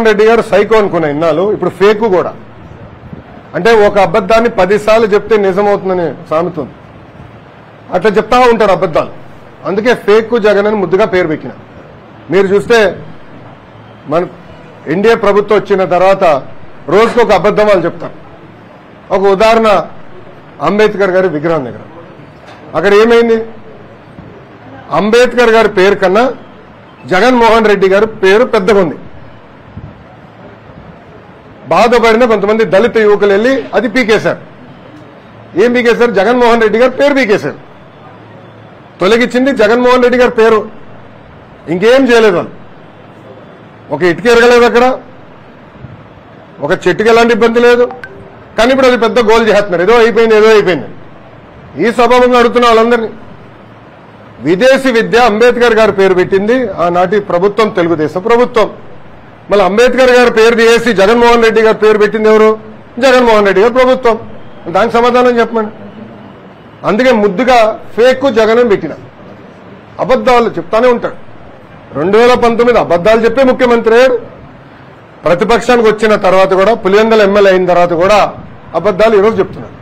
జగన్మోహన్ రెడ్డి గారు సైకో అనుకున్న ఇన్నాళ్ళు, ఇప్పుడు ఫేక్ కూడా. అంటే ఒక అబద్దాన్ని 10 సార్లు చెప్తే నిజమవుతుందని సామెత ఉంది. అట్లా చెప్తా ఉంటారు అబద్దాలు. అందుకే ఫేక్ జగన్ అని ముద్దుగా పేరు పెట్టిన. మీరు చూస్తే మన ఎన్డీఏ ప్రభుత్వం వచ్చిన తర్వాత రోజుకు ఒక అబద్దం వాళ్ళు చెప్తారు. ఒక ఉదాహరణ, అంబేద్కర్ గారి విగ్రహం దగ్గర అక్కడ ఏమైంది? అంబేద్కర్ గారి పేరు కన్నా జగన్మోహన్ రెడ్డి గారి పేరు పెద్దగా ఉంది. బాధపడిన కొంతమంది దళిత యువకులు వెళ్ళి అది పీకేశారు. ఏం పీకేశారు? జగన్మోహన్ రెడ్డి గారి పేరు పీకేశారు. తొలగించింది జగన్మోహన్ రెడ్డి గారి పేరు, ఇంకేం చేయలేదు వాళ్ళు. ఒక ఇటుక ఎరగలేదు అక్కడ, ఒక చెట్టుకి ఎలాంటి ఇబ్బంది లేదు. కానీ ఇప్పుడు అది పెద్ద గోల్ చేస్తున్నారు, ఏదో అయిపోయింది. ఈ సభలో అడుగుతున్న వాళ్ళందరినీ, విదేశీ విద్య అంబేద్కర్ గారి పేరు పెట్టింది ఆనాటి ప్రభుత్వం, తెలుగుదేశం ప్రభుత్వం. మళ్ళీ అంబేద్కర్ గారి పేరు తీసి జగన్మోహన్ రెడ్డి గారి పేరు పెట్టింది ఎవరు? జగన్మోహన్ రెడ్డి గారి ప్రభుత్వం. దానికి సమాధానం చెప్పమని. అందుకే ముద్దుగా ఫేక్ జగన్ పెట్టిన. అబద్దాలు చెప్తానే ఉంటాడు. 2019 అబద్దాలు చెప్పే ముఖ్యమంత్రి అయ్యాడు. ప్రతిపక్షానికి వచ్చిన తర్వాత కూడా, పులివెందుల ఎమ్మెల్యే అయిన తర్వాత కూడా అబద్దాలు ఈరోజు చెప్తున్నారు.